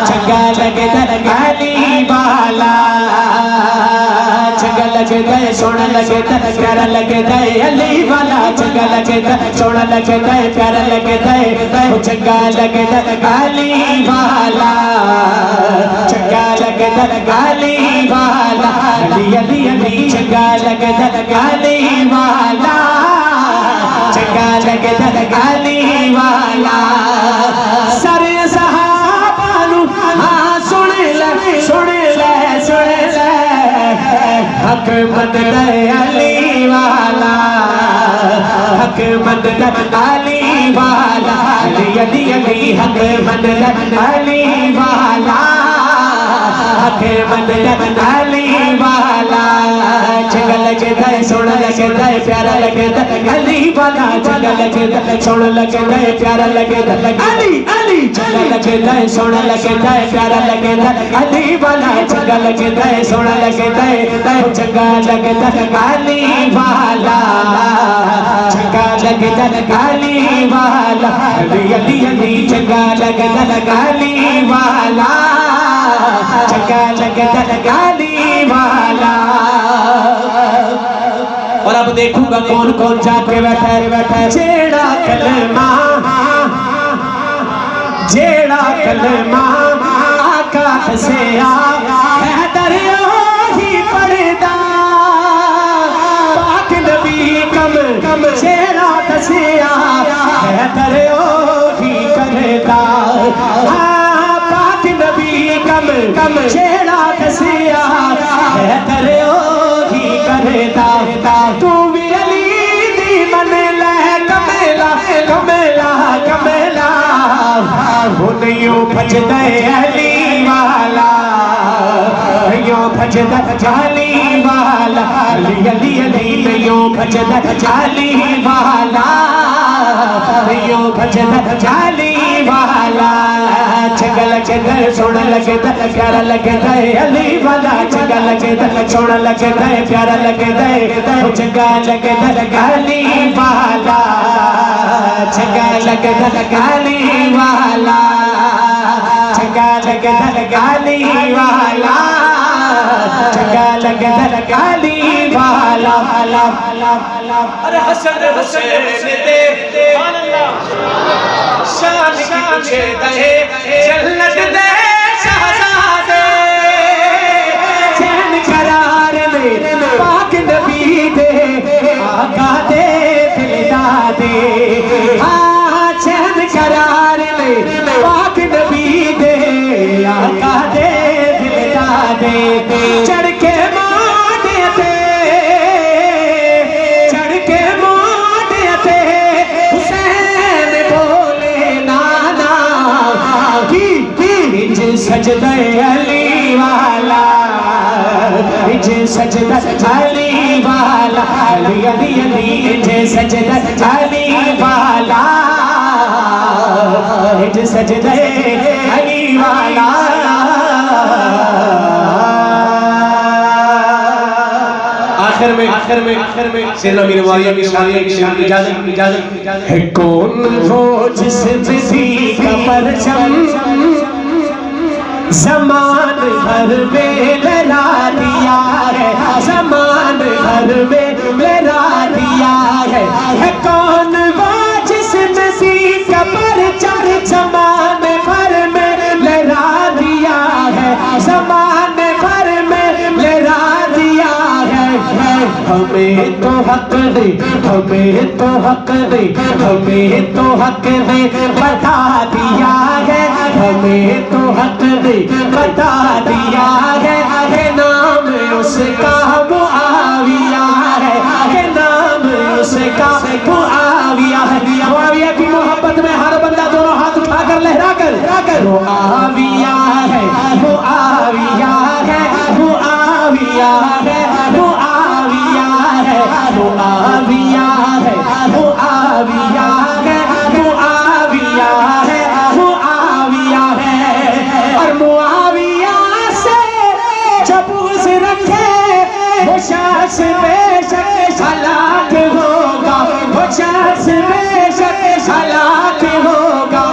Speaker 2: चंगा लगता है अली वाला। चंगा लगता है, सोना लगता है, प्यारा लगता है अली वाला। चंगा लगता है, सोना लगता है, प्यारा लगता है, चंगा लगता है अली वाला। चंगा लगता है अली वाला, अली अली अली। चंगा लगता है अली वाला, चंगा लगता है अली वाला। सारे सहाबानु हाँ सुन ले हक मत अली वाला, हक मत अली वाला। अली अली अली हक मत अली वाला, हक मत अली वाला। चंगा लगता है, सोना लगता है, प्यारा लगता है अली वाला। चंगा लगता है, सोना लगता है, प्यारा लगता है अली अली। चंगा लगता है, सोना लगता है, प्यारा लगता है अली वाला। चंगा लगता है, सोना लगता है, चंगा लगता है अली वाला। चंगा लगता है अली वाला, अली अली अली। चंगा लगता है अली वाला, चंगा लगता है अली वाला। और अब देखूंगा कौन कौन जाके बैठा जेड़ा कलमा आका से हैदर ही पढ़दा। पाक नबी कम जेड़ा दसिया हैदर ही करदा। पाक नबी कम जेड़ा दसिया हैदर ही करदा। यूं भजदा अली वाला, यूं भजदा अली वाला, अली अली अली यूं भजदा अली वाला, यूं भजदा अली वाला। चंगा लगदा सोहना लगदा प्यारा लगदा अली वाला, चंगा लगदा सोहना लगदा प्यारा लगदा, चंगा लगदा अली वाला, चंगा लगदा अली वाला, चंगा लगदा अली वाला, चंगा लगदा अली वाला।
Speaker 1: अरे हसन हुसैन दे शान की पूछे दे जन्नत दे शहजादे,
Speaker 2: चैन करार दे पाक नबी दे आका दे दिलदादे, हाँ चैन करार दे पाक नबी दे आका दे दिलदादे। चढ़ के माथे ते, चढ़ के माथे ते हुसैन बोले नाना की इंज सजदा अली वाला, इंज सजदा अली वाला, अली अली अली इंज सजदा अली वाला, इंज सजदा अली वाला।
Speaker 1: आखिर में सेना मीर वालिया की शादी की इजाजत
Speaker 2: है। कौन वो जिस बिजी का परचम ज़मान भर में लहरा दिया है, ज़मान भर में लहरा दिया है। कौन वो जिस बिजी का परचम ज़मान भर में लहरा दिया है, ज़मान भर में लहरा दिया है। हमें तो हक दे, हमें तो हक दे, हमें तो हक दे बता दिया है, हमें तो हक दे बता दिया है। नाम उसका मुआविया है, नाम उसका मुआविया है। मुआविया की मोहब्बत में हर बंदा दोनों हाथ उठाकर लहरा कर मुआविया है, मुआविया है, मुआविया है, मुआविया है, मुआविया है, मुआविया है, मुआविया है, मुआविया है। और मुआविया से जब उस रखे वो शख्स बेशक हलाक होगा, वो शख्स बेशक हलाक होगा।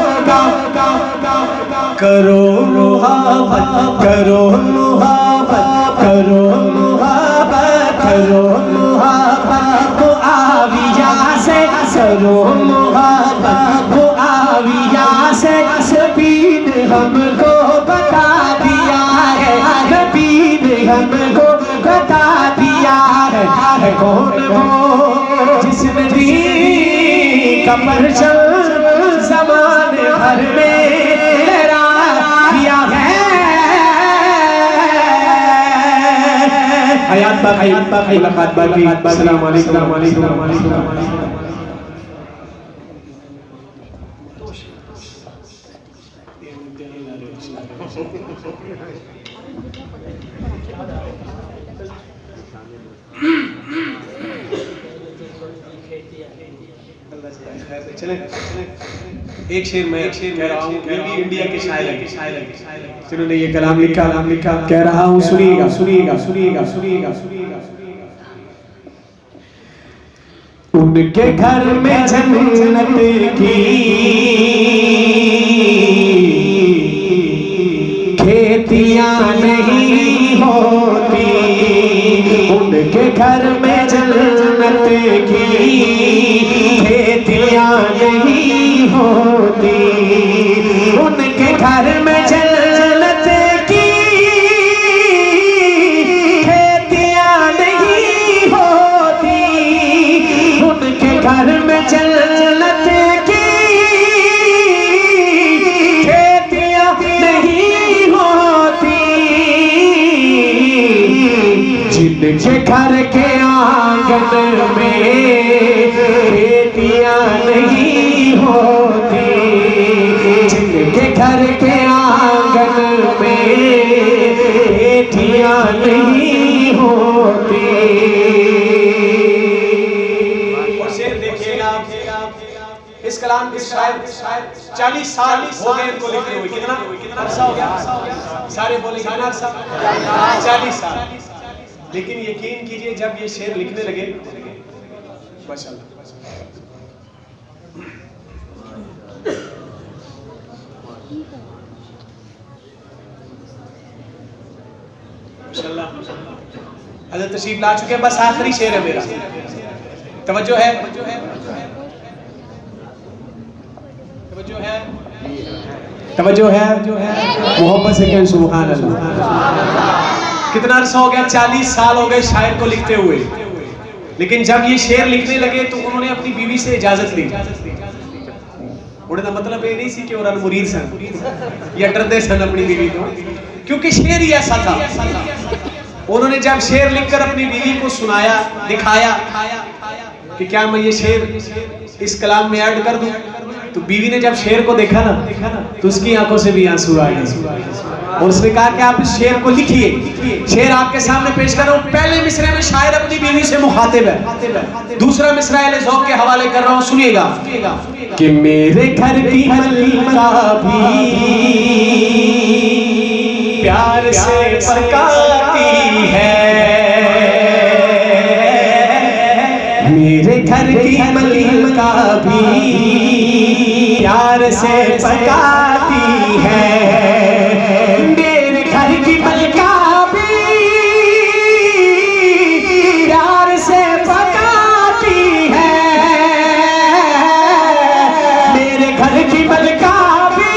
Speaker 2: करो मुहाबत, करो मुहाबत, करो मुहाबत, करो मुहाबत मुआविया से, करो मुहाबत मुआविया से। नबी ने हमको बता दिया है, नबी ने हमको बता दिया है। कौन वो जिसने दी का परचम ज़मान भर में लहरा दिया है। हयात बाकी मुलाकात बाकी। अस्सलाम वालेकुम।
Speaker 1: चले एक शेर मैं कह रहा हूँ, इंडिया के शायर जिन्होंने ये कलाम लिखा कह रहा हूँ, सुनिएगा सुनिएगा सुनिएगा सुनिएगा सुनिएगा।
Speaker 2: उनके घर में जन्नत की खेतियां नहीं होती, उनके घर में जन्नत की खेतियां नहीं होती, उनके घर में जन्नत की खेतियां नहीं होती, उनके घर में जन्नत की खेतियां नहीं होती, जिनके घर के आंगन में खेतियां नहीं होती, जिनके जिनके घर के आंगन में बेटियां नहीं होती।
Speaker 1: और शेर देखिएगा आप, इस कलाम के शायद 40 साल हो गए इनको लिखे हुए। कितना अरसा हो गया? सारे बोले कितना अरसा? 40 साल। लेकिन यकीन कीजिए जब ये शेर लिखने लगे, माशाअल्लाह, हज़रत तशरीफ ला चुके हैं। बस आखिरी शेर है मेरा, तवज्जो है, तवज्जो है, मोहब्बत से कहें सुभान अल्लाह। कितना अरसा हो गया? 40 साल हो गए शायर को लिखते हुए। लेकिन जब ये शेर लिखने लगे तो उन्होंने अपनी बीवी से इजाजत ली। उन्हें मतलब ये नहीं सी कि और मुरीद सन या डरदे सन अपनी बीवी को, क्योंकि शेर ही ऐसा था। उन्होंने जब शेर लिखकर अपनी बीवी को सुनाया, दिखाया कि क्या मैं ये शेर इस कलाम में ऐड कर दूं, तो बीवी ने जब शेर को देखा ना तो उसकी आंखों से भी आंसू आ गए और उसने कहा कि आप इस शेर को लिखिए। शेर आपके सामने पेश कर रहा हूं। पहले मिसरे में शायर अपनी बीवी से मुखातिब है, दूसरा मिसरा अहले ज़ौक़ के हवाले कर रहा हूं, सुनिएगा।
Speaker 2: कि मेरे घर की मलिका भी प्यार से पकाती है, मेरे घर की मलिका भी प्यार से पकाती है, मेरे घर की मलिका भी प्यार से पकाती है, मेरे घर की मलिका भी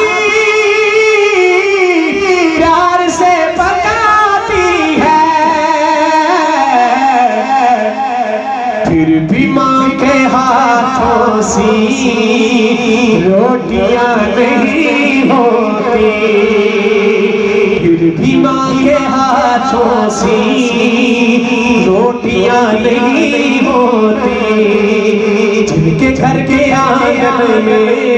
Speaker 2: प्यार से पकाती है, फिर भी माँ के हाथों सी रोटियां नहीं होती, फिर भी माँ के हाथों सी रोटियां नहीं होती, जिनके घर के आंगन में